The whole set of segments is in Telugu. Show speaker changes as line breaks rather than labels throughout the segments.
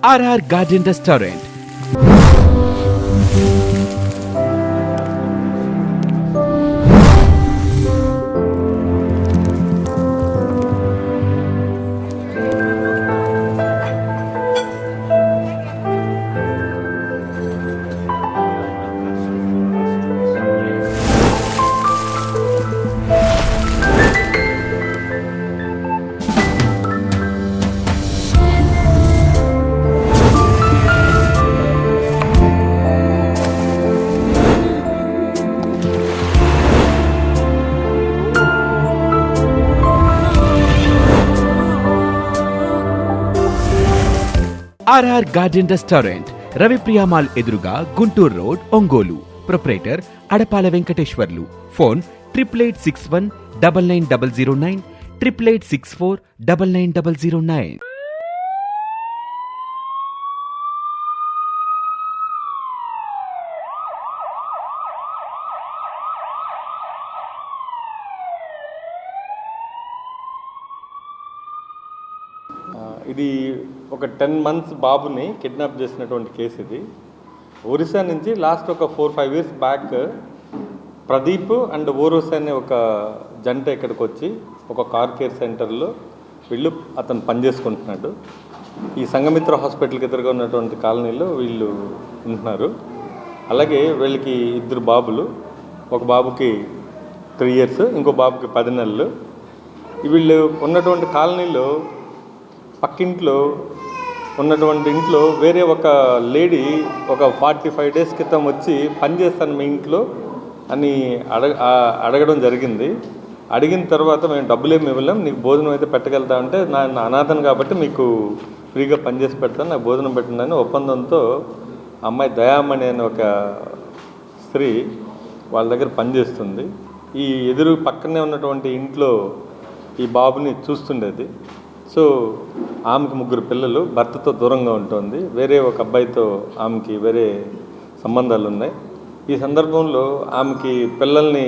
RR Garden Restaurant. RR Garden Restaurant, Ravipriya Mall ఎదురుగా Guntur road, Ongole. Proprietor Adapala Venkateswarlu. Phone 8861999009 8864999009.
ఇది ఒక 10 months బాబుని కిడ్నాప్ చేసినటువంటి కేసు ఇది. ఒరిస్సా నుంచి లాస్ట్ ఒక 4-5 years బ్యాక్ ప్రదీప్ అండ్ ఓరోస్ అనే ఒక జంట ఇక్కడికి వచ్చి ఒక కార్ కేర్ సెంటర్లో అతను పనిచేసుకుంటున్నాడు. ఈ సంఘమిత్ర హాస్పిటల్కి ఎదురుగా ఉన్నటువంటి కాలనీలో వీళ్ళు ఉంటున్నారు. అలాగే వీళ్ళకి 2 బాబులు, ఒక బాబుకి 3 years, ఇంకో బాబుకి 10 నెలలు. వీళ్ళు ఉన్నటువంటి కాలనీలో పక్కింట్లో ఉన్నటువంటి ఇంట్లో వేరే ఒక లేడీ ఒక 45 days క్రితం వచ్చి పనిచేస్తాను మీ ఇంట్లో అని అడగడం జరిగింది. అడిగిన తర్వాత మేము డబ్బులేమి ఇవ్వలేం, నీకు భోజనం అయితే పెట్టగలుగుతా అంటే నా అనాథను కాబట్టి మీకు ఫ్రీగా పనిచేసి పెడతాను, నాకు భోజనం పెట్టండి ఒప్పందంతో అమ్మాయి దయామణి అనే ఒక స్త్రీ వాళ్ళ దగ్గర పనిచేస్తుంది. ఈ ఎదురు పక్కనే ఉన్నటువంటి ఇంట్లో ఈ బాబుని చూస్తుండేది. సో ఆమెకి 3 పిల్లలు, భర్తతో దూరంగా ఉంటుంది. వేరే ఒక అబ్బాయితో ఆమెకి వేరే సంబంధాలు ఉన్నాయి. ఈ సందర్భంలో ఆమెకి పిల్లల్ని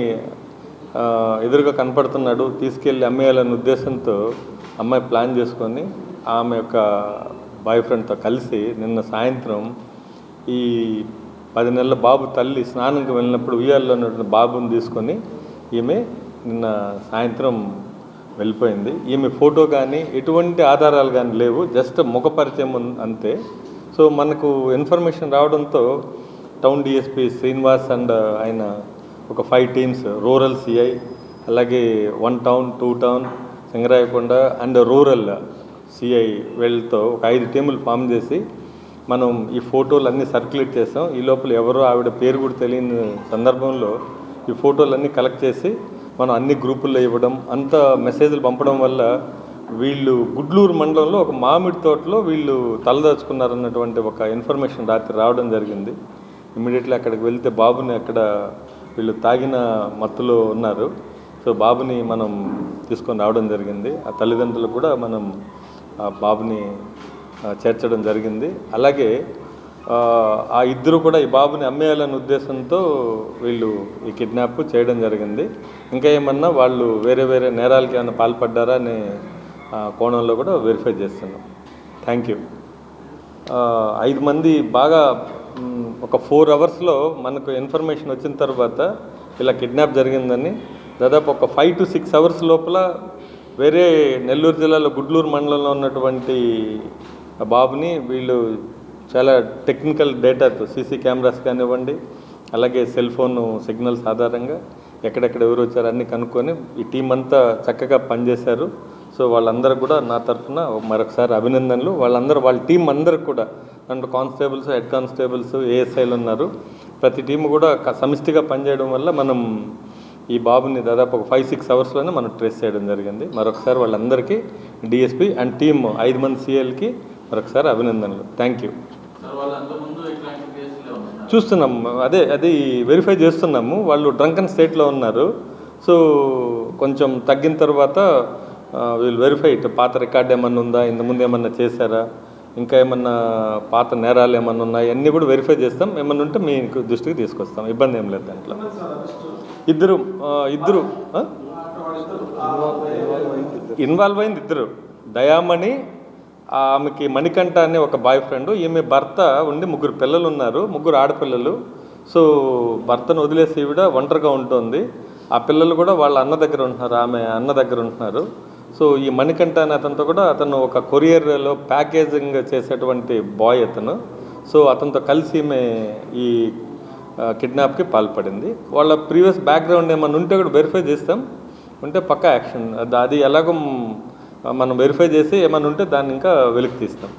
ఎదురుగా కనపడుతున్నాడు, తీసుకెళ్ళి అమ్మేయాలనే ఉద్దేశంతో అమ్మాయి ప్లాన్ చేసుకొని ఆమె యొక్క బాయ్ ఫ్రెండ్తో కలిసి నిన్న సాయంత్రం ఈ 10 నెలల బాబు తల్లి స్నానంకి వెళ్ళినప్పుడు ఉయ్యాల్లో ఉన్నటువంటి బాబుని తీసుకొని ఈమె నిన్న సాయంత్రం వెళ్ళిపోయింది. ఈమె ఫోటో కానీ ఎటువంటి ఆధారాలు కానీ లేవు, జస్ట్ ముఖ పరిచయం అంతే. సో మనకు ఇన్ఫర్మేషన్ రావడంతో టౌన్ డిఎస్పీ శ్రీనివాస్ అండ్ ఆయన ఒక 5 teams, రూరల్ సిఐ, అలాగే 1 town 2 town Singarayakonda and rural CI వీళ్ళతో ఒక 5 teams ఫామ్ చేసి మనం ఈ ఫోటోలన్నీ సర్క్యులేట్ చేసాం. ఈ లోపల ఎవరో ఆవిడ పేరు కూడా తెలియని సందర్భంలో ఈ ఫోటోలన్నీ కలెక్ట్ చేసి మనం అన్ని గ్రూపుల్లో ఇవ్వడం, అంత మెసేజ్లు పంపడం వల్ల వీళ్ళు గుడ్లూరు మండలంలో ఒక మామిడి తోటలో వీళ్ళు తలదాచుకున్నారన్నటువంటి ఒక ఇన్ఫర్మేషన్ రాత్రి రావడం జరిగింది. ఇమ్మీడియట్లీ అక్కడికి వెళ్తే బాబుని అక్కడ వీళ్ళు తాగిన మత్తులో ఉన్నారు. సో బాబుని మనం తీసుకొని రావడం జరిగింది. ఆ తల్లిదండ్రులు కూడా మనం ఆ బాబుని చేర్చడం జరిగింది. అలాగే ఆ 2 కూడా ఈ బాబుని అమ్మేయాలనే ఉద్దేశంతో వీళ్ళు ఈ కిడ్నాప్ చేయడం జరిగింది. ఇంకా ఏమన్నా వాళ్ళు వేరే వేరే నేరాలకి ఏమైనా పాల్పడ్డారా అనే కోణంలో కూడా వెరిఫై చేస్తున్నాం. Thank you. 5 మంది బాగా ఒక 4 hours మనకు ఇన్ఫర్మేషన్ వచ్చిన తర్వాత ఇలా కిడ్నాప్ జరిగిందని దాదాపు ఒక 5 to 6 hours లోపల వేరే నెల్లూరు జిల్లాలో గుడ్లూరు మండలంలో ఉన్నటువంటి బాబుని వీళ్ళు చాలా టెక్నికల్ డేటాతో సీసీ కెమెరాస్ కానివ్వండి, అలాగే సెల్ ఫోన్ సిగ్నల్స్ ఆధారంగా ఎక్కడెక్కడ ఎవరు వచ్చారు అన్నీ కనుక్కొని ఈ టీం అంతా చక్కగా పనిచేశారు. సో వాళ్ళందరూ కూడా నా తరఫున మరొకసారి అభినందనలు. వాళ్ళ టీం అందరికి కూడా దాంట్లో కానిస్టేబుల్స్, హెడ్ కానిస్టేబుల్స్, ఏఎస్ఐలు ఉన్నారు. ప్రతి టీము కూడా సమిష్టిగా పనిచేయడం వల్ల మనం ఈ బాబుని దాదాపు ఒక 5-6 hours మనం ట్రేస్ చేయడం జరిగింది. మరొకసారి వాళ్ళందరికీ డిఎస్పీ అండ్ టీమ్ 5 మంది సిఎల్కి మరొకసారి అభినందనలు. Thank you. చూస్తున్నాము, అది వెరిఫై చేస్తున్నాము. వాళ్ళు డ్రంకన్ స్టేట్లో ఉన్నారు. సో కొంచెం తగ్గిన తర్వాత వీళ్ళు వెరిఫై పాత రికార్డ్ ఏమన్నా ఉందా, ఇంతకుముందు ఏమన్నా చేశారా, ఇంకా ఏమన్నా పాత నేరాలు ఏమన్నా ఉన్నాయి అన్నీ కూడా వెరిఫై చేస్తాం. ఏమన్నా ఉంటే మీకు దృష్టికి తీసుకొస్తాం, ఇబ్బంది ఏం లేదు దాంట్లో. ఇద్దరు ఇన్వాల్వ్ అయింది 2, దయామణి ఆమెకి మణికంఠ అనే ఒక బాయ్ ఫ్రెండ్, ఈమె భర్త ఉండి 3 పిల్లలు ఉన్నారు, 3 ఆడపిల్లలు. సో భర్తను వదిలేసి ఈవిడ ఒంటరిగా ఉంటుంది. ఆ పిల్లలు కూడా వాళ్ళ అన్న దగ్గర ఉంటున్నారు, ఆమె అన్న దగ్గర ఉంటున్నారు. సో ఈ మణికంఠ అనే అతనితో కూడా, అతను ఒక కొరియర్లో ప్యాకేజింగ్ చేసేటువంటి బాయ్ అతను. సో అతనితో కలిసి ఈమె ఈ కిడ్నాప్కి పాల్పడింది. వాళ్ళ ప్రీవియస్ బ్యాక్గ్రౌండ్ ఏమైనా ఉంటే కూడా వెరిఫై చేస్తాం, ఉంటే పక్కా యాక్షన్. అది ఎలాగో మనం వెరిఫై చేసి ఏమైనా ఉంటే దాన్ని ఇంకా వెలికి తీస్తాం.